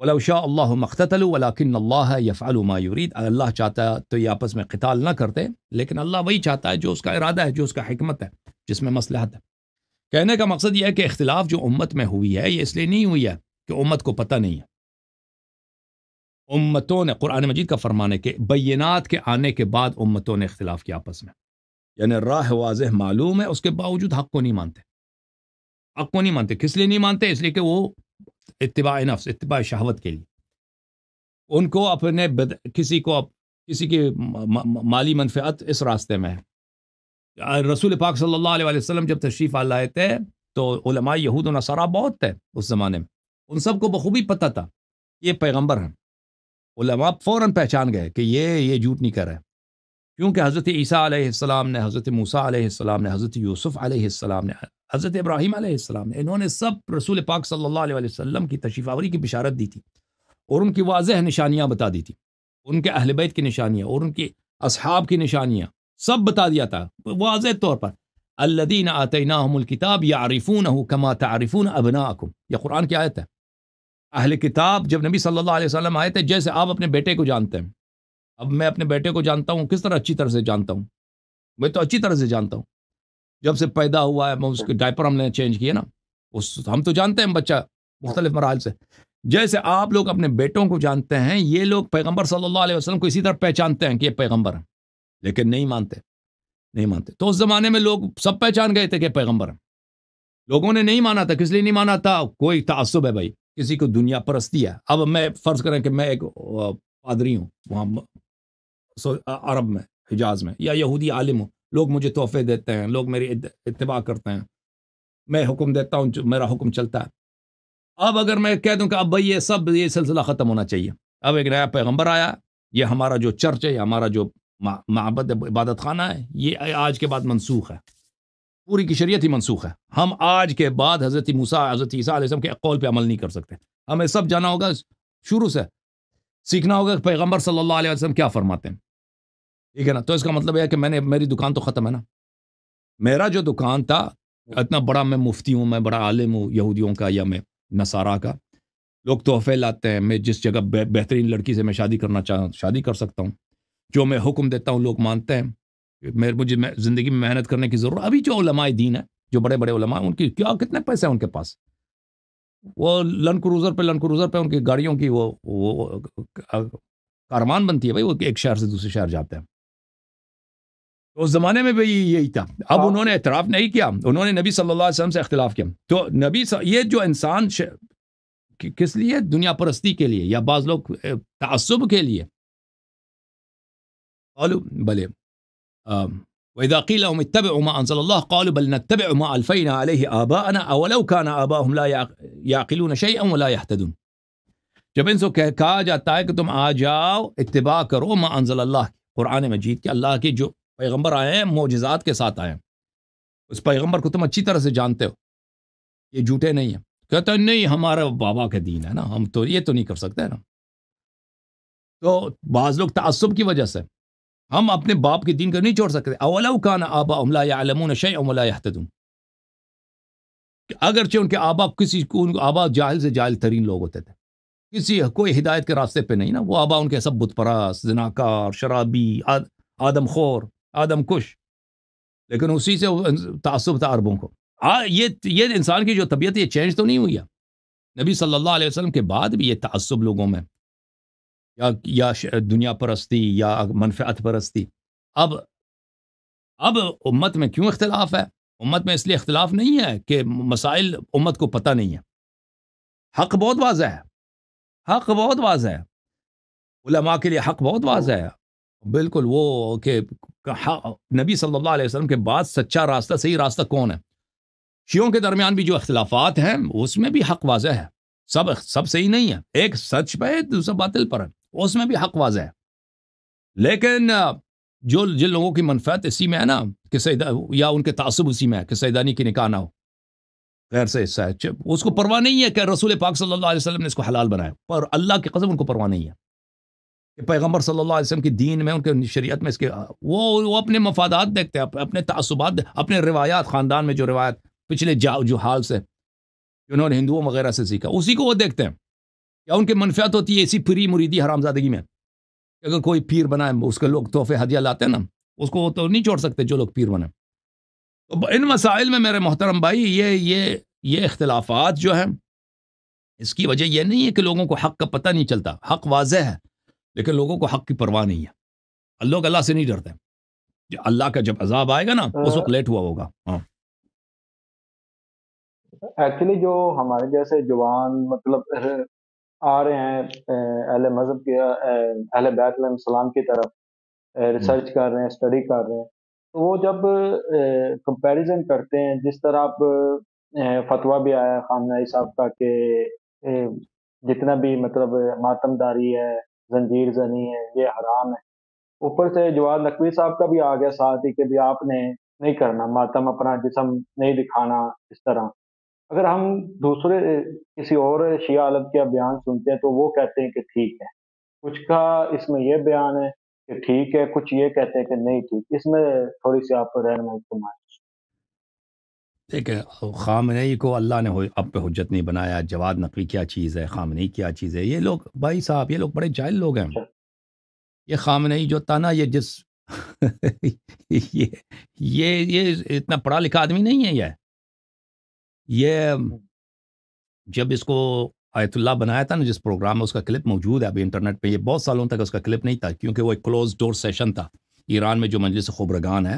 وَلَوْ شَاءَ اللَّهُ مَا اقْتَتَلُوا وَلَكِنَّ اللَّهَ يَفْعَلُ مَا يُرِيدُ. اللہ چاہتا تو یہ آپس میں قتال نہ کرتے، لیکن اللہ وہی چاہتا ہے جو اس کا ارادہ ہے، جو اس کا حکمت ہے، جس میں مصلحت ہے. کہنے کا مقصد یہ ہے کہ اختلاف جو امت میں ہوئی ہے یہ اس لیے نہیں ہوئی ہے کہ امت کو پتہ نہیں ہے. امتوں نے، قرآن مجید کا فرمان ہے کہ بینات کے آنے کے بعد امتوں نے اختلاف کیا آپس میں، یعنی راہ واضح معلوم ہے، اس کے باوجود حق کو نہیں مانتے. حق کو نہیں مانتے. کس لیے نہیں مانتے؟ اس لیے کہ وہ اتباع نفس، اتباع شہوت کے لیے. ان کو اپنے کسی کی مالی منفعت اس راستے میں ہے. رسول پاک صلی اللہ علیہ وسلم جب تشریف لائے تھے تو علماء یہود و نصارہ بہت تھے اس زمانے میں، ان سب کو بخوبی پتہ تھا یہ پیغمبر ہیں. علماء فوراً پہچان گئے کہ یہ جھوٹ نہیں کر رہے، کیونکہ حضرت عیسیٰ علیہ السلام نے، حضرت موسیٰ علیہ السلام نے، حضرت یوسف علیہ السلام نے، حضرت ابراہیم علیہ السلام نے، انہوں نے سب رسول پاک صلی اللہ علیہ وسلم کی تشریف آوری کی بشارت دی تھی اور ان کی واضح نشانیاں بتا دی تھی، ان کے اہل بیت کی نشانیاں اور ان کی اصحاب کی نشانیاں سب بتا دیا تھا واضح طور پر. الذین آتیناہم الکتاب یعرفونہ کما تعرفون ابناءکم، یہ قرآن کی آیت ہے. اہل کتاب جب نبی صلی اللہ علیہ وسلم آئے تھے جیسے آپ اپنے بیٹے کو جانتے ہیں. اب میں اپنے بیٹے کو جانتا ہوں کس طرح؟ اچھی طرح سے جانتا ہوں. میں تو اچھی طرح سے جانتا ہوں، جب سے پیدا ہوا ہے میں اس کے ڈائپر ہم نے چینج کیے نا، ہم تو جانتے ہیں بچہ مختلف مراحل سے. جیسے آپ لوگ اپنے بیٹوں کو جانتے ہیں، یہ لوگ پیغمبر صلی اللہ علیہ وسلم کو اسی طرح پہچانتے ہیں کہ یہ پیغمبر ہیں، لیکن نہیں مانتے. تو اس زمانے میں لوگ سب پہچان گئے تھے کہ پیغمبر ہیں. لوگوں نے نہیں مانا تھا. کس لیے نہیں مانا تھا؟ کوئی تعصب ہے بھائی، کسی کو دنیا پرستی ہے. اب میں فرض کریں کہ میں ایک پادری ہوں وہاں عرب میں، حجاز میں، یا یہودی عالم ہوں، لوگ مجھے تحفے دیتے ہیں، لوگ میری اتباع کرتے ہیں، میں حکم دیتا ہوں، میرا حکم چلتا ہے. اب اگر میں کہہ دوں کہ اب بھائی یہ سلسلہ ختم ہونا چاہیے، اب ایک نیا پیغمبر آیا، یہ ہمارا جو چرچ ہے، ہمارا جو معبد عبادت خانہ ہے، یہ آج کے بعد منسوخ ہے، پوری کی شریعت ہی منسوخ ہے. ہم آج کے بعد حضرت موسیٰ، حضرت عیسیٰ علیہ السلام کے قول پہ عمل نہیں کر سکتے. ہمیں سب جانا ہوگا، شروع سے سیکھنا ہوگا کہ پیغمبر صلی اللہ علیہ وسلم کیا فرماتے ہیں. ٹھیک ہے نا؟ تو اس کا مطلب یہ ہے کہ میری دکان تو ختم ہے نا. میرا جو دکان تھا اتنا بڑا، میں مفتی ہوں، میں بڑا عالم ہوں یہودیوں کا یا میں نصارہ کا. لوگ تحفے لاتے ہیں، میں جس جگہ بہترین لڑکی سے میں شادی کرنا چاہوں شادی کر سکتا ہوں. جو میں حکم دیتا ہوں لوگ مانتے ہیں. مجھے زندگی میں محنت کرنے کی ضرورت. ابھی جو علماء دین ہیں، جو بڑے بڑے علماء، ان کی کتنے پیسے ہیں ان کے پاس؟ وہ لینڈ کروزر پہ ان کی گاڑیوں کی وہ کاروان بنتی ہے بھائی، وہ ایک شہر سے دوسرے شہر جاتے ہیں. تو اس زمانے میں بھی یہی تھا. اب انہوں نے اعتراف نہیں کیا، انہوں نے نبی صلی اللہ علیہ وسلم سے اختلاف کیا. تو یہ جو انسان کس لیے؟ دنیا پرستی کے لیے، یا بعض لوگ تعصب کے لیے. قالوا بلے وَإِذَا قِيلَ لَهُمُ اتَّبِعُوا مَا أَنزَلَ اللَّهُ قَالُوا بَلْ نَتَّبِعُ مَا أَلْفَيْنَا عَلَيْهِ آبَاءَنَا أَوَلَوْ كَانَ آبَاؤُهُمْ لَا يَعْقِلُونَ شَيْئًا وَلَا يَهْتَدُونَ. جب ان سے کہا جاتا ہے کہ تم آ جاؤ اتباع کرو ما انزل اللہ، قرآن مجید کے، اللہ کے جو پیغمبر آئے ہیں معجزات کے ساتھ آئے ہیں، اس پیغمبر کو تم اچھی طرح سے جانتے ہو، یہ جھوٹے نہیں ہیں. کہتے ہیں نہیں ہمارا بابا کا دین ہے نا، ہم تو یہ تو نہیں کر سکتے نا. تو بعض لوگ تعصب کی وجہ سے ہم اپنے باپ کے دین کو نہیں چھوڑ سکتے. اولو کان آباؤہم لا یعلمون شیئا ولا یہتدون. اگرچہ ان کے آبا جاہل سے جاہل ترین لوگ ہوتے تھے، کوئی ہدایت کے راستے پہ نہیں نا. وہ آبا ان کے سب بت پرست، زناکار، شرابی، آدم خور، آدم کش، لیکن اسی سے تعصب تھا عربوں کو. یہ انسان کی جو طبیعت یہ چینج تو نہیں ہوئی ہے. نبی صلی اللہ علیہ وسلم کے بعد بھی یہ تعصب لوگوں میں، یا دنیا پرستی یا منفعت پرستی. اب امت میں کیوں اختلاف ہے؟ امت میں اس لیے اختلاف نہیں ہے کہ مسائل امت کو پتہ نہیں ہے. حق بہت واضح ہے، حق بہت واضح ہے، علماء کے لیے حق بہت واضح ہے. بالکل وہ کہ نبی صلی اللہ علیہ وسلم کے بعد سچا راستہ، صحیح راستہ کون ہے؟ شیعوں کے درمیان بھی جو اختلافات ہیں اس میں بھی حق واضح ہے. سب صحیح نہیں ہے، ایک سچ پہ ہے دوسرا باطل پر ہے، اس میں بھی حق واضح ہے. لیکن جن لوگوں کی منفعت اسی میں ہے نا کہ یا ان کے تعصب اسی میں ہے کہ سیدانی کی نکاح نہ ہو، غیر سے حصہ ہے، اس کو پرواہ نہیں ہے کہ رسول پاک صلی اللہ علیہ وسلم نے اس کو حلال بنایا، پر اللہ کی قسم ان کو پرواہ نہیں ہے کہ پیغمبر صلی اللہ علیہ وسلم کی دین میں، ان کے شریعت میں اس کے وہ اپنے مفادات دیکھتے ہیں، اپنے تعصبات، اپنے روایات، خاندان میں جو روایت پچھلے جو حال سے انہوں نے ہندوؤں وغیرہ سے سیکھا، اسی کو وہ دیکھتے ہیں. کیا ان کی منفعت ہوتی ہے اسی پری مریدی حرامزادگی میں؟ اگر کوئی پیر بنا ہے اس کے لوگ تحفے ہدیہ لاتے ہیں نا، اس کو تو نہیں چھوڑ سکتے جو لوگ پیر بنے. تو ان مسائل میں میرے محترم بھائی یہ اختلافات جو ہیں، اس کی وجہ یہ نہیں ہے کہ لوگوں کو حق کا پتہ نہیں چلتا، حق واضح ہے لیکن لوگوں کو حق کی پرواہ نہیں ہے. لوگ اللہ سے نہیں ڈرتے. اللہ کا جب عذاب آئے گا نا اس وقت لیٹ ہوا ہوگا. ہاں ایکچولی جو ہمارے جیسے جوان مطلب آ رہے ہیں اہل مذہب کے اہل بیت علیہ السلام کی طرف ریسرچ کر رہے ہیں، اسٹڈی کر رہے ہیں، تو وہ جب کمپیریزن کرتے ہیں، جس طرح اب فتویٰ بھی آیا خامنہ ای صاحب کا کہ جتنا بھی مطلب ماتم داری ہے، زنجیر زنی ہے، یہ حرام ہے. اوپر سے جواد نقوی صاحب کا بھی آ گیا ساتھ ہی کہ بھی آپ نے نہیں کرنا ماتم، اپنا جسم نہیں دکھانا اس طرح. اگر ہم دوسرے کسی اور شیعہ عالم کا بیان سنتے ہیں تو وہ کہتے ہیں کہ ٹھیک ہے، کچھ کا اس میں یہ بیان ہے کہ ٹھیک ہے، کچھ یہ کہتے ہیں کہ نہیں ٹھیک. اس میں تھوڑی سی آپ رہنمائی فرمائیں. ٹھیک ہے. خامنئی کو اللہ نے اب پہ حجت نہیں بنایا. جواد نقوی کیا چیز ہے، خامنئی کیا چیز ہے، یہ لوگ بھائی صاحب یہ لوگ بڑے جاہل لوگ ہیں. اچھا. یہ خامنئی جو تھا نا، یہ جس یہ اتنا پڑھا لکھا آدمی نہیں ہے. یہ جب اس کو آیت اللہ بنایا تھا نا جس پروگرام میں، اس کا کلپ موجود ہے ابھی انٹرنیٹ پہ. یہ بہت سالوں تک اس کا کلپ نہیں تھا کیونکہ وہ ایک کلوز ڈور سیشن تھا. ایران میں جو مجلس خبرگان ہے،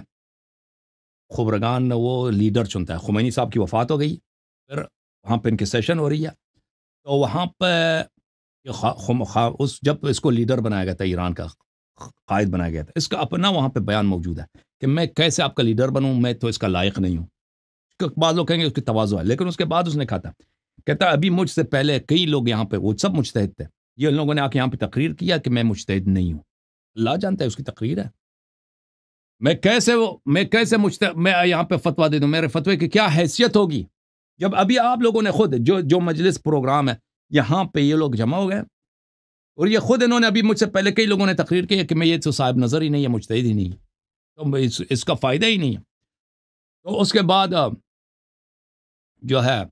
خبرگان وہ لیڈر چنتا ہے. خمینی صاحب کی وفات ہو گئی، پھر وہاں پہ ان کی سیشن ہو رہی ہے. تو وہاں پہ جب اس کو لیڈر بنایا گیا تھا، ایران کا قائد بنایا گیا تھا، اس کا اپنا وہاں پہ بیان موجود ہے کہ میں کیسے آپ کا لیڈر بنوں، میں تو اس کا لائق نہیں ہوں. بعض لوگ کہیں گے اس کی تواضع ہے، لیکن اس کے بعد اس نے کہتا ابھی مجھ سے پہلے کئی لوگ یہاں پہ وہ سب مجتہد تھے، یہ لوگوں نے آ کے یہاں پہ تقریر کیا کہ میں مجتہد نہیں ہوں. اللہ جانتا ہے اس کی تقریر ہے. میں کیسے میں یہاں پہ فتویٰ دے دوں؟ میرے فتوے کی کیا حیثیت ہوگی جب ابھی آپ لوگوں نے خود جو مجلس پروگرام ہے یہاں پہ یہ لوگ جمع ہو گئے، اور یہ خود انہوں نے ابھی مجھ سے پہلے کئی لوگوں نے تقریر کی کہ میں یہ تو صاحب نظر ہی نہیں ہے، مجتہد ہی نہیں ہے، تو اس کا فائدہ ہی نہیں ہے. تو اس کے بعد جو ہے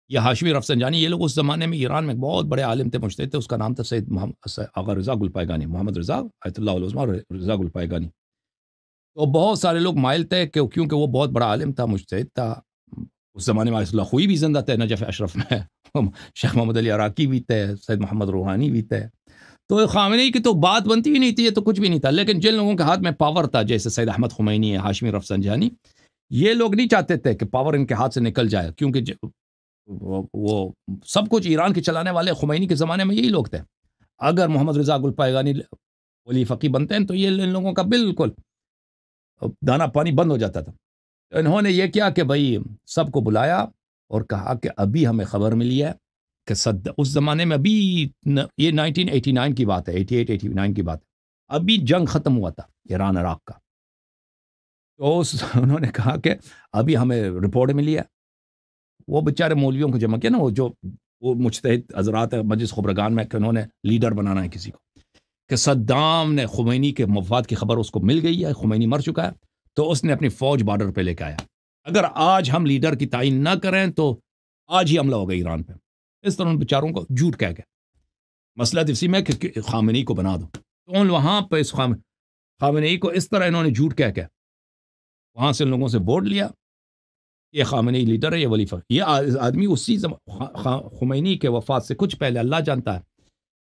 یہ ہاشمی رفسنجانی، یہ لوگ اس زمانے میں ایران میں بہت بڑے عالم تھے، مجتہد تھے. اس کا نام تھا سید آغا رضا گلپائگانی، محمد رضا آیت اللہ العظمیٰ رضا گلپائگانی. تو بہت سارے لوگ مائل تھے کیونکہ وہ بہت بڑا عالم تھا، مجتہد تھا. اس زمانے میں آیت اللہ خوئی بھی زندہ تھے نجف اشرف میں، شیخ محمد علی عراقی بھی تھے، سید محمد روحانی بھی تھے. تو خامنئی کی تو بات بنتی ہی نہیں تھی، یہ تو کچھ بھی نہیں تھا. لیکن جن لوگوں کے ہاتھ میں پاور تھا، جیسے سید احمد خمینی ہے، ہاشمی رفسنجانی، یہ لوگ نہیں چاہتے تھے کہ پاور ان کے ہاتھ سے نکل جائے، کیونکہ وہ سب کچھ ایران کے چلانے والے خمینی کے زمانے میں یہی لوگ تھے. اگر محمد رضا گلپائگانی ولی فقی بنتے ہیں تو یہ ان لوگوں کا بالکل دانا پانی بند ہو جاتا تھا. انہوں نے یہ کیا کہ بھائی سب کو بلایا اور کہا کہ ابھی ہمیں خبر ملی ہے کہ اس زمانے میں ابھی یہ 1989 کی بات ہے، 88-89 کی بات ہے، ابھی جنگ ختم ہوا تھا ایران عراق کا. تو انہوں نے کہا کہ ابھی ہمیں رپورٹ ملی ہے. وہ بیچارے مولویوں کو جمع کیا نا، وہ مجتہد حضرات مجلس خبرگان میں کہ انہوں نے لیڈر بنانا ہے کسی کو، کہ صدام نے خمینی کے وفات کی خبر اس کو مل گئی ہے، خمینی مر چکا ہے، تو اس نے اپنی فوج بارڈر پہ لے کے آیا. اگر آج ہم لیڈر کی تعین نہ کریں تو آج ہی حملہ ہوگا ایران پہ. اس طرح ان بیچاروں کو جھوٹ کہہ کے مسئلہ اسی میں کہ خامنئی کو بنا دو. تو وہاں پہ اس خامنئی کو اس طرح انہوں نے جھوٹ کہہ کے وہاں سے ان لوگوں سے ووٹ لیا. یہ خامنئی لیڈر ہے، یہ ولی فقی، یہ آدمی اسی خمینی کے وفات سے کچھ پہلے، اللہ جانتا ہے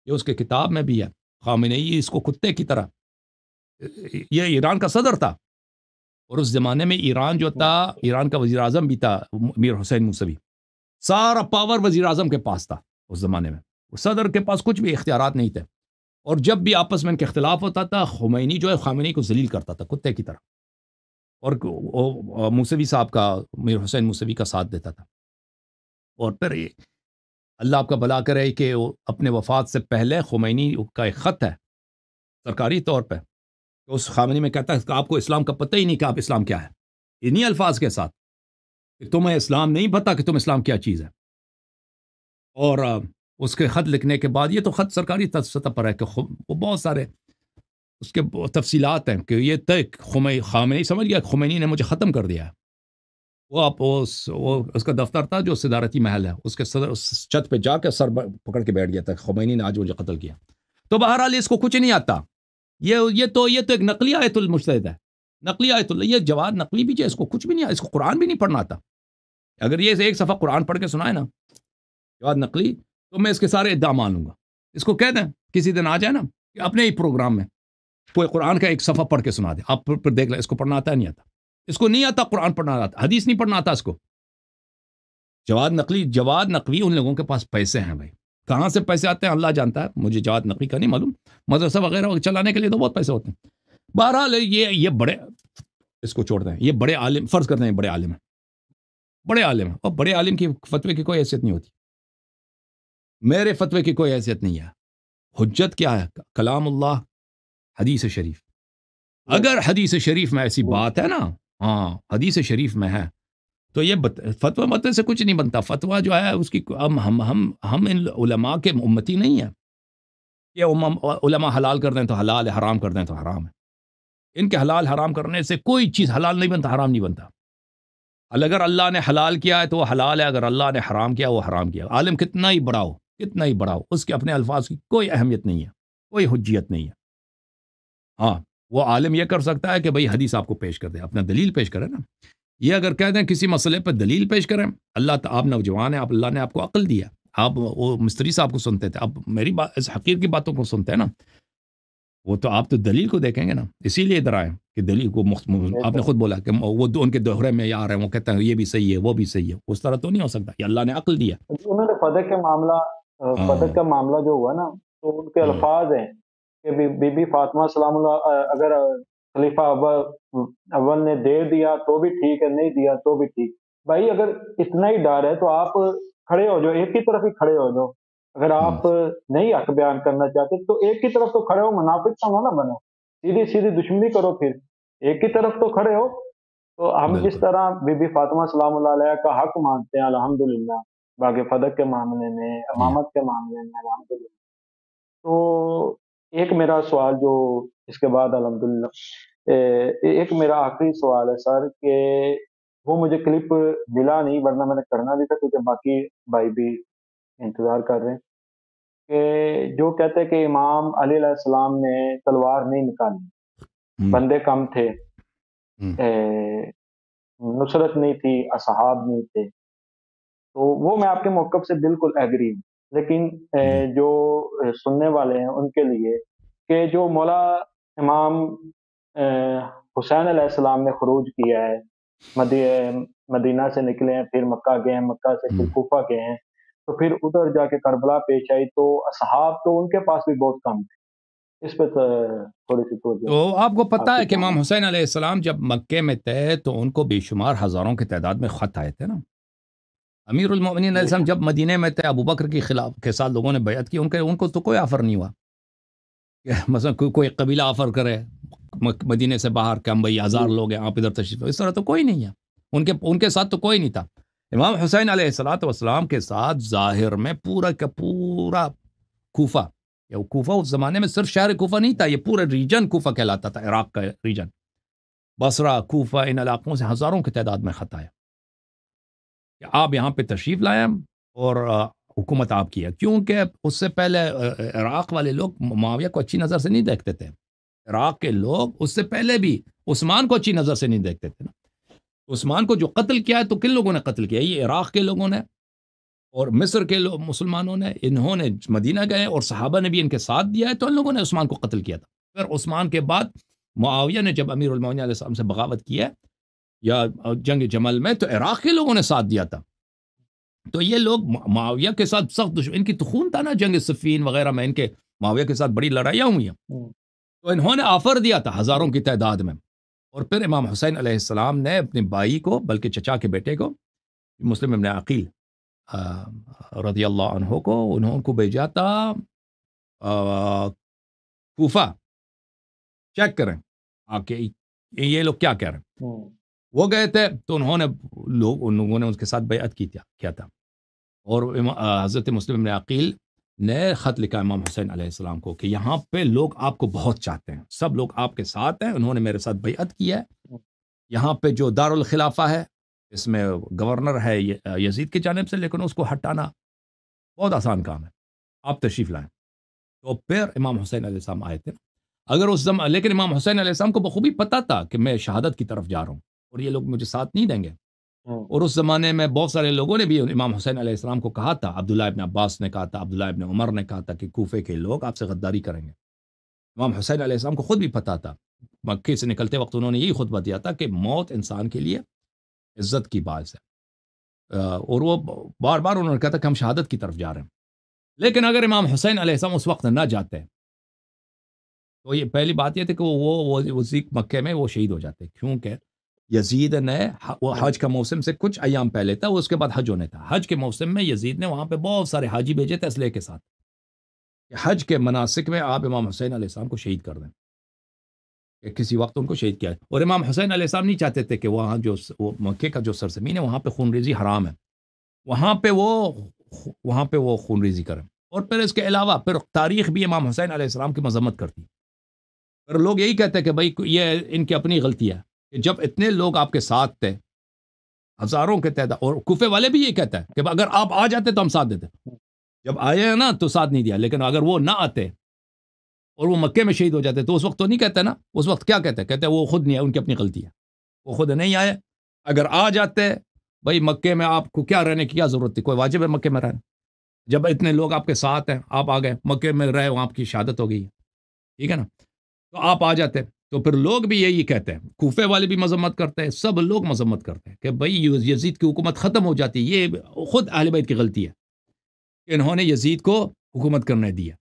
یہ اس کے کتاب میں بھی ہے، خامنئی اس کو کتے کی طرح، یہ ایران کا صدر تھا. اور اس زمانے میں ایران جو تھا، ایران کا وزیر اعظم بھی تھا میر حسین موسوی. سارا پاور وزیر اعظم کے پاس تھا اس زمانے میں، صدر کے پاس کچھ بھی اختیارات نہیں تھے. اور جب بھی آپس میں ان کے اختلاف ہوتا تھا، خمینی جو ہے خامنئی کو ذلیل کرتا تھا کتے کی طرح، اور موسوی صاحب کا، میر حسین موسوی کا ساتھ دیتا تھا. اور پھر اللہ آپ کا بھلا کرے کہ اپنے وفات سے پہلے خمینی کا ایک خط ہے سرکاری طور پہ، اس خامنئی میں کہتا ہے کہ آپ کو اسلام کا پتہ ہی نہیں کہ آپ اسلام کیا ہے، انہی الفاظ کے ساتھ کہ تمہیں اسلام نہیں پتہ کہ تم اسلام کیا چیز ہے. اور اس کے خط لکھنے کے بعد، یہ تو خط سرکاری سطح پر ہے کہ وہ بہت سارے اس کے تفصیلات ہیں کہ یہ خامنئی سمجھ گیا خمینی نے مجھے ختم کر دیا ہے. وہ آپ اس کا دفتر تھا جو صدارتی محل ہے، اس کے صدر اس چھت پہ جا کے سر پکڑ کے بیٹھ گیا تھا، خمینی نے آج مجھے قتل کیا. تو بہرحال اس کو کچھ نہیں آتا. یہ تو ایک نقلی آیت المجتہد ہے، نقلی آیت اللہ. یہ جواد نقلی بھی جو اس کو کچھ بھی نہیں آتا، اس کو قرآن بھی نہیں پڑھنا آتا. اگر یہ ایک صفحہ قرآن پڑھ کے سنائے نا جواد نقلی، تو میں اس کے سارے ادعا مان لوں گا. اس کو کہہ دیں کسی دن آ جائے نا کہ اپنے ہی پروگرام میں کوئی قرآن کا ایک صفحہ پڑھ کے سنا دے، آپ پھر دیکھ لیں اس کو پڑھنا آتا ہے نہیں آتا. اس کو نہیں آتا قرآن پڑھنا آتا، حدیث نہیں پڑھنا آتا اس کو. جواد نقوی ان لوگوں کے پاس پیسے ہیں بھائی. کہاں سے پیسے آتے ہیں اللہ جانتا ہے، مجھے جواد نقوی کا نہیں معلوم. مدرسہ وغیرہ چلانے کے لیے تو بہت پیسے ہوتے ہیں. بہرحال یہ بڑے، اس کو چھوڑ دیں، یہ بڑے عالم فرض کرتے ہیں، بڑے عالم ہیں، بڑے عالم ہیں، اور بڑے عالم کی فتوے کی کوئی حیثیت نہیں ہوتی. میرے فتوے کی کوئی حیثیت نہیں ہے. حجت کیا ہے؟ کلام اللہ، حدیث شریف. اگر حدیث شریف میں ایسی بات ہے نا، ہاں حدیث شریف میں ہے، تو یہ فتویٰ متن سے کچھ نہیں بنتا. فتویٰ جو ہے اس کی ہم ان علماء کے امتی نہیں ہیں. یہ علماء حلال کر دیں تو حلال ہے، حرام کر دیں تو حرام ہے. ان کے حلال حرام کرنے سے کوئی چیز حلال نہیں بنتا، حرام نہیں بنتا. اگر اللہ نے حلال کیا ہے تو وہ حلال ہے، اگر اللہ نے حرام کیا وہ حرام کیا. عالم کتنا ہی بڑا ہو، کتنا ہی بڑا ہو، اس کے اپنے الفاظ کی کوئی اہمیت نہیں ہے، کوئی حجیت نہیں ہے. ہاں وہ عالم یہ کر سکتا ہے کہ بھئی حدیث آپ کو پیش کر دے، اپنا دلیل پیش کرے نا. یہ اگر کہہ دیں کسی مسئلے پہ دلیل پیش کریں، آپ نوجوان ہیں، اللہ نے آپ کو عقل دیا. آپ وہ مستری صاحب کو سنتے تھے، اب میری بات اس حقیر کی باتوں کو سنتے ہیں نا، وہ تو آپ تو دلیل کو دیکھیں گے نا. اسی لیے ادھر آئے کہ دلیل کو آپ نے خود بولا کہ وہ ان کے دوہرے میں آ رہے ہیں، وہ کہتے ہیں یہ بھی صحیح ہے وہ بھی صحیح ہے. اس طرح تو نہیں ہو سکتا، یہ اللہ نے عقل دیا. انہوں نے فدق کا معاملہ جو ہوا نا، تو ان کے الفاظ ہیں کہ بی بی فاطمہ سلام اللہ اگر خلیفہ اول نے دے دیا تو بھی ٹھیک ہے، نہیں دیا تو بھی ٹھیک. بھائی اگر اتنا ہی ڈر ہے تو آپ کھڑے ہو جاؤ، ایک ہی طرف ہی کھڑے ہو جاؤ. اگر آپ نہیں حق بیان کرنا چاہتے تو ایک ہی طرف تو کھڑے ہو، منافق تو نہ بنو، سیدھی دشمنی کرو. پھر ایک ہی طرف تو کھڑے ہو. تو ہم جس طرح بی بی فاطمہ سلام اللہ علیہ کا حق مانتے ہیں الحمدللہ، باقی فدق کے معاملے میں، امامت کے معاملے میں الحمدللہ. تو ایک میرا سوال جو اس کے بعد الحمدللہ ایک میرا آخری سوال ہے سر، کہ وہ مجھے کلپ ملا نہیں ورنہ میں نے کرنا بھی تھا، کیونکہ باقی بھائی بھی انتظار کر رہے ہیں. کہ جو کہتے ہیں کہ امام علی علیہ السلام نے تلوار نہیں نکالی، بندے کم تھے، نصرت نہیں تھی، اصحاب نہیں تھے. تو وہ میں آپ کے موقف سے بالکل ایگری ہوں. لیکن جو سننے والے ہیں ان کے لیے کہ جو مولا امام حسین علیہ السلام نے خروج کیا ہے، مدینہ سے نکلے ہیں، پھر مکہ گئے ہیں، مکہ سے پھر کوفہ گئے ہیں، تو پھر ادھر جا کے کربلا پیش آئی، تو اصحاب تو ان کے پاس بھی بہت کم تھے. اس پہ تھوڑی سی تو آپ کو پتا ہے کہ امام حسین علیہ السلام جب مکے میں تھے تو ان کو بے شمار ہزاروں کی تعداد میں خط آئے تھے نا. امیر المومنین علیہ السلام جب مدینے میں تھے، ابو بکر کے ساتھ لوگوں نے بیعت کی، ان کو تو کوئی آفر نہیں ہوا. مثلا کوئی قبیلہ آفر کرے مدینے سے باہر کہ ہم بھائی 1000 لوگ ہیں، آپ ادھر تشریف، اس طرح تو کوئی نہیں ہے. ان کے ساتھ تو کوئی نہیں تھا. امام حسین علیہ السلام کے ساتھ ظاہر میں پورا کا پورا کوفہ، کوفہ اس زمانے میں صرف شہر کوفہ نہیں تھا، یہ پورا ریجن کوفہ کہلاتا تھا، عراق کا ریجن، بصرہ، کوفہ، ان علاقوں سے ہزاروں کی تعداد میں خط آیا کہ آپ یہاں پہ تشریف لائیں اور حکومت آپ کی ہے. کیونکہ اس سے پہلے عراق والے لوگ معاویہ کو اچھی نظر سے نہیں دیکھتے تھے. عراق کے لوگ اس سے پہلے بھی عثمان کو اچھی نظر سے نہیں دیکھتے تھے نا. عثمان کو جو قتل کیا ہے تو کن لوگوں نے قتل کیا؟ یہ عراق کے لوگوں نے اور مصر کے مسلمانوں نے. انہوں نے مدینہ گئے اور صحابہ نے بھی ان کے ساتھ دیا ہے، تو ان لوگوں نے عثمان کو قتل کیا تھا. پھر عثمان کے بعد معاویہ نے جب امیر المومنین علیہ السلام سے بغاوت کی ہے یا جنگ جمل میں، تو عراق کے لوگوں نے ساتھ دیا تھا. تو یہ لوگ معاویہ کے ساتھ سخت ان کی تو خون تھا نا، جنگ صفین وغیرہ میں ان کے معاویہ کے ساتھ بڑی لڑائیاں ہوئی ہیں. تو انہوں نے آفر دیا تھا ہزاروں کی تعداد میں. اور پھر امام حسین علیہ السلام نے اپنے بھائی کو، بلکہ چچا کے بیٹے کو، مسلم ابن عقیل رضی اللہ عنہ کو، انہوں کو بھیجا تھا کوفہ. چیک کریں آکے یہ لوگ کیا کہہ رہے ہیں. وہ گئے تھے تو ان لوگوں نے ان کے ساتھ بیعت کیا تھا. اور حضرت مسلم ابن عقیل نے خط لکھا امام حسین علیہ السلام کو کہ یہاں پہ لوگ آپ کو بہت چاہتے ہیں، سب لوگ آپ کے ساتھ ہیں، انہوں نے میرے ساتھ بیعت کی ہے. یہاں پہ جو دارالخلافہ ہے اس میں گورنر ہے یزید کی جانب سے، لیکن اس کو ہٹانا بہت آسان کام ہے، آپ تشریف لائیں۔ تو پھر امام حسین علیہ السلام آئے تھے، اگر اس زمان، لیکن امام حسین علیہ السلام کو بخوبی پتہ تھا کہ میں شہادت کی طرف جا رہا ہوں اور یہ لوگ مجھے ساتھ نہیں دیں گے، اور اس زمانے میں بہت سارے لوگوں نے بھی امام حسین علیہ السلام کو کہا تھا، عبداللہ ابن عباس نے کہا تھا، عبداللہ ابن عمر نے کہا تھا کہ کوفے کے لوگ آپ سے غداری کریں گے۔ امام حسین علیہ السلام کو خود بھی پتہ تھا، مکے سے نکلتے وقت انہوں نے یہی خطبہ دیا تھا کہ موت انسان کے لیے عزت کی باعث ہے، اور وہ بار بار انہوں نے کہا تھا کہ ہم شہادت کی طرف جا رہے ہیں۔ لیکن اگر امام حسین علیہ السلام اس وقت نہ جاتے تو یہ پہلی بات یہ تھی کہ وہ مکے میں وہ شہید ہو جاتے، کیونکہ یزید نے وہ حج کا موسم سے کچھ ایام پہلے تھا، وہ اس کے بعد حج ہونے تھا، حج کے موسم میں یزید نے وہاں پہ بہت سارے حاجی بھیجے تھے اسلحے کے ساتھ کہ حج کے مناسک میں آپ امام حسین علیہ السلام کو شہید کر دیں، کہ کسی وقت ان کو شہید کیا ہے۔ اور امام حسین علیہ السلام نہیں چاہتے تھے کہ وہاں جو وہ مکے کا جو سرزمین ہے وہاں پہ خون ریزی حرام ہے، وہاں پہ وہ خون ریزی کریں۔ اور پھر اس کے علاوہ پھر تاریخ بھی امام حسین علیہ السلام کی مذمت کرتی، پھر لوگ یہی کہتے ہیں کہ بھائی یہ ان کی اپنی غلطی ہے کہ جب اتنے لوگ آپ کے ساتھ تھے، ہزاروں کے تعداد، اور کوفے والے بھی یہ کہتے ہیں کہ اگر آپ آ جاتے تو ہم ساتھ دیتے، جب آئے ہیں نا تو ساتھ نہیں دیا، لیکن اگر وہ نہ آتے اور وہ مکے میں شہید ہو جاتے تو اس وقت تو نہیں کہتے نا، اس وقت کیا کہتے ہیں وہ خود نہیں ہے، ان کی اپنی غلطی ہے، وہ خود نہیں آئے، اگر آ جاتے بھائی مکے میں آپ کو کیا رہنے کی کیا ضرورت تھی، کوئی واجب ہے مکے میں رہنا، جب اتنے لوگ آپ کے ساتھ ہیں، آپ آ گئے مکے میں رہے، وہاں آپ کی شہادت ہو گئی ہے، ٹھیک ہے نا، تو آپ آ جاتے۔ تو پھر لوگ بھی یہی کہتے ہیں، کوفے والے بھی مذمت کرتے ہیں، سب لوگ مذمت کرتے ہیں کہ بھائی یزید کی حکومت ختم ہو جاتی، یہ خود اہل بیت کی غلطی ہے کہ انہوں نے یزید کو حکومت کرنے دیا،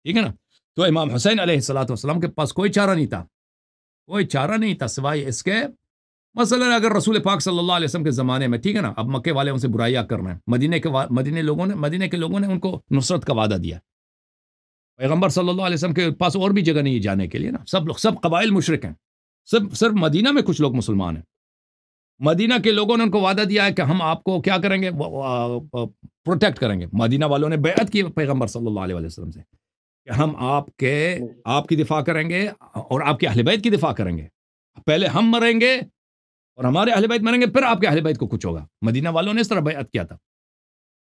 ٹھیک ہے نا۔ تو امام حسین علیہ الصلوۃ والسلام کے پاس کوئی چارہ نہیں تھا سوائے اس کے، مثلا اگر رسول پاک صلی اللہ علیہ وسلم کے زمانے میں، ٹھیک ہے نا، اب مکے والے ان سے برائیاں کر رہے ہیں، مدینے کے لوگوں نے ان کو نصرت کا وعدہ دیا، پیغمبر صلی اللہ علیہ وسلم کے پاس اور بھی جگہ نہیں جانے کے لیے نا، سب قبائل مشرک ہیں، صرف مدینہ میں کچھ لوگ مسلمان ہیں، مدینہ کے لوگوں نے ان کو وعدہ دیا ہے کہ ہم آپ کو کیا کریں گے، پروٹیکٹ کریں گے، مدینہ والوں نے بیعت کی پیغمبر صلی اللہ علیہ وسلم سے کہ ہم آپ کی دفاع کریں گے اور آپ کے اہل بیت کی دفاع کریں گے، پہلے ہم مریں گے اور ہمارے اہل بیت مریں گے، پھر آپ کے اہل بیت کو کچھ ہوگا، مدینہ والوں نے اس طرح بیعت کیا تھا۔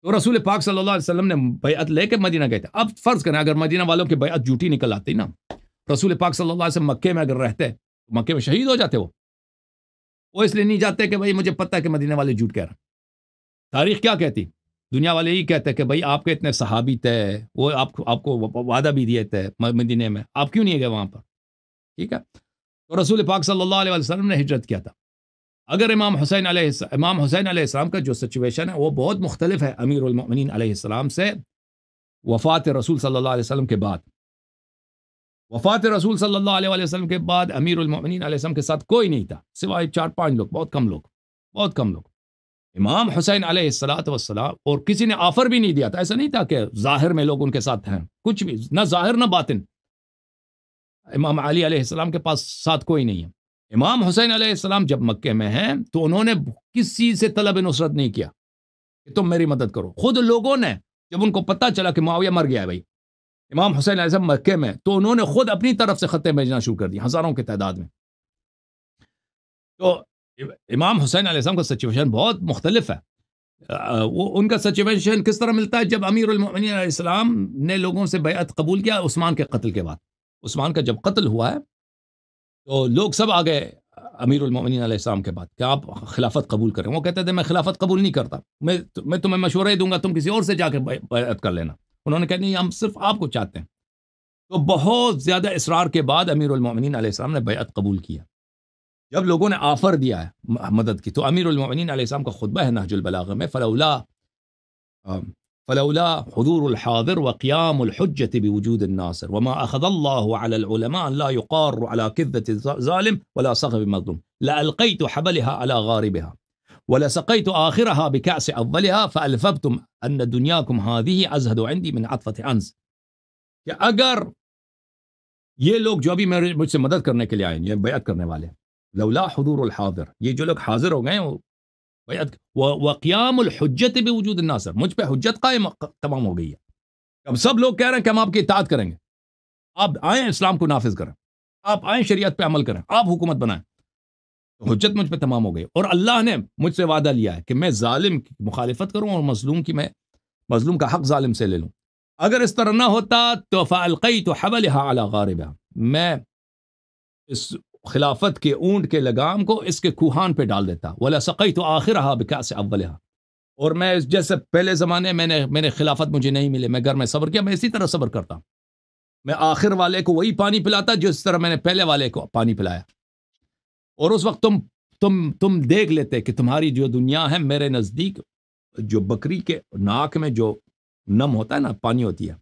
تو رسول پاک صلی اللہ علیہ وسلم نے بیعت لے کے مدینہ گئے تھے۔ اب فرض کریں اگر مدینہ والوں کی بیعت جھوٹی نکل آتی نا، رسول پاک صلی اللہ علیہ وسلم مکے میں اگر رہتے تو مکے میں شہید ہو جاتے، وہ اس لیے نہیں جاتے کہ بھائی مجھے پتہ ہے کہ مدینہ والے جھوٹ کہہ رہے ہیں۔ تاریخ کیا کہتی، دنیا والے یہی کہتے ہیں کہ بھائی آپ کے اتنے صحابی تھے، وہ آپ کو وعدہ بھی دیے تھے مدینے میں، آپ کیوں نہیں گئے وہاں پر، ٹھیک ہے۔ تو رسول پاک صلی اللہ علیہ وسلم نے ہجرت کیا تھا۔ اگر امام حسین علیہ السلام کا جو سچویشن ہے وہ بہت مختلف ہے امیر المؤمنین علیہ السلام سے، وفات رسول صلی اللہ علیہ وسلم کے بعد، وفات رسول صلی اللہ علیہ وسلم کے بعد امیر المؤمنین علیہ السلام کے ساتھ کوئی نہیں تھا سوائے 4-5 لوگ، بہت کم لوگ۔ امام حسین علیہ السلام اور کسی نے آفر بھی نہیں دیا تھا، ایسا نہیں تھا کہ ظاہر میں لوگ ان کے ساتھ ہیں، کچھ بھی نہ ظاہر نہ باطن، امام علی علیہ السلام کے پاس ساتھ کوئی نہیں ہے۔ امام حسین علیہ السلام جب مکے میں ہیں تو انہوں نے کسی سے طلب نصرت نہیں کیا کہ تم میری مدد کرو، خود لوگوں نے جب ان کو پتہ چلا کہ معاویہ مر گیا ہے بھائی امام حسین علیہ السلام مکے میں، تو انہوں نے خود اپنی طرف سے خطیں بھیجنا شروع کر دی ہزاروں کی تعداد میں۔ تو امام حسین علیہ السلام کا سچویشن بہت مختلف ہے۔ وہ ان کا سچویشن کس طرح ملتا ہے، جب امیر المؤمنین علیہ السلام نے لوگوں سے بیعت قبول کیا عثمان کے قتل کے بعد، عثمان کا جب قتل ہوا ہے تو لوگ سب آ گئے امیر المؤمنین علیہ السلام کے بعد کہ آپ خلافت قبول کریں، وہ کہتے تھے میں خلافت قبول نہیں کرتا، میں تمہیں مشورہ ہی دوں گا، تم کسی اور سے جا کے بیعت کر لینا۔ انہوں نے کہا نہیں، ہم صرف آپ کو چاہتے ہیں۔ تو بہت زیادہ اصرار کے بعد امیر المؤمنین علیہ السلام نے بیعت قبول کیا۔ جب لوگوں نے آفر دیا ہے مدد کی، تو امیر المؤمنین علیہ السلام کا خطبہ ہے نہج البلاغہ میں، فلولا حضور الحاضر وقيام الحجة بوجود الناصر وما أخذ الله على العلماء لا يقار على كذة الظالم ولا صغب المظلوم لألقيت حبلها على غاربها ولسقيت آخرها بكأس أولها فألفبتم أن دنياكم هذه أزهد عندي من عطفة أنز، کہ اگر یہ لوگ جو ابھی مجھ سے مدد کرنے کے لیے آئے، یہ بیعت کرنے والے، لولا حضور الحاضر، یہ جو لوگ حاضر ہو گئے بیعت، وقیام الحجت بوجود الناصر، مجھ پہ حجت تمام ہو گئی ہے، اب سب لوگ کہہ رہے ہیں کہ ہم آپ کی اطاعت کریں گے، آپ آئیں اسلام کو نافذ کریں، آپ آئیں شریعت پہ عمل کریں، آپ حکومت بنائیں۔ حجت مجھ پہ تمام ہو گئی، اور اللہ نے مجھ سے وعدہ لیا ہے کہ میں ظالم کی مخالفت کروں اور مظلوم کا حق ظالم سے لے لوں۔ اگر اس طرح نہ ہوتا تو فَأَلْقَيْتُ حَبَلِهَا عَلَى غَارِبِهَا، میں اس خلافت کے اونٹ کے لگام کو اس کے کوہان پہ ڈال دیتا، وَلَسَقَيْتُ آخِرَهَا بِكَأْسِ أَوَّلِهَا، اور میں جیسے پہلے زمانے میں نے خلافت مجھے نہیں ملے، میں گھر میں صبر کیا، میں اسی طرح صبر کرتا، میں آخر والے کو وہی پانی پلاتا جس طرح میں نے پہلے والے کو پانی پلایا، اور اس وقت تم دیکھ لیتے کہ تمہاری جو دنیا ہے میرے نزدیک جو بکری کے ناک میں جو نم ہوتا ہے نا، پانی ہوتی ہے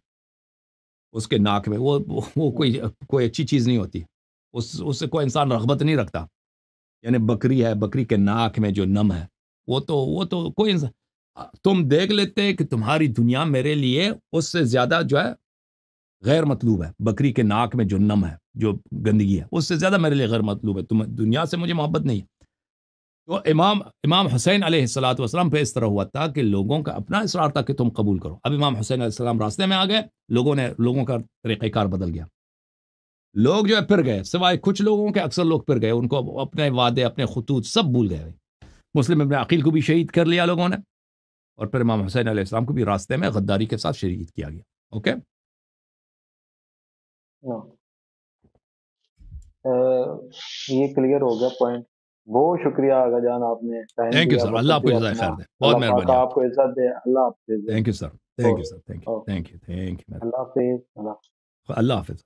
اس کے ناک میں، وہ کوئی اچھی چیز نہیں ہوتی، اس سے کوئی انسان رغبت نہیں رکھتا، یعنی بکری ہے، بکری کے ناک میں جو نم ہے وہ تو کوئی انسان، تم دیکھ لیتے کہ تمہاری دنیا میرے لیے اس سے زیادہ جو ہے غیر مطلوب ہے، بکری کے ناک میں جو نم ہے، جو گندگی ہے، اس سے زیادہ میرے لیے غیر مطلوب ہے، تم دنیا سے مجھے محبت نہیں ہے۔ تو امام حسین علیہ الصلوۃ والسلام پہ اس طرح ہوا تھا کہ لوگوں کا اپنا اصرار تھا کہ تم قبول کرو۔ اب امام حسین علیہ السلام راستے میں آ گئے، لوگوں کا طریقہ کار بدل گیا، لوگ جو ہے پھر گئے، سوائے کچھ لوگوں کے اکثر لوگ پھر گئے، ان کو اپنے وعدے اپنے خطوط سب بھول گئے۔ مسلم ابن عقیل کو بھی شہید کر لیا لوگوں نے، اور پھر امام حسین علیہ السلام کو بھی راستے میں غداری کے ساتھ شہید کیا گیا۔ اوکے، یہ کلیئر ہو گیا پوائنٹ۔ بہت شکریہ آغا جان، آپ نے ٹائم تھینک یو دیا، سر، اللہ وقت آپ کو دیا جزائے اپنا۔ خیر دے، بہت اللہ پاک مہربانی آپ آپ کو عزت دے، اللہ حافظ۔ کی۔ Thank you sir, thank you sir, thank you, Allah حافظ۔ اللہ حافظ۔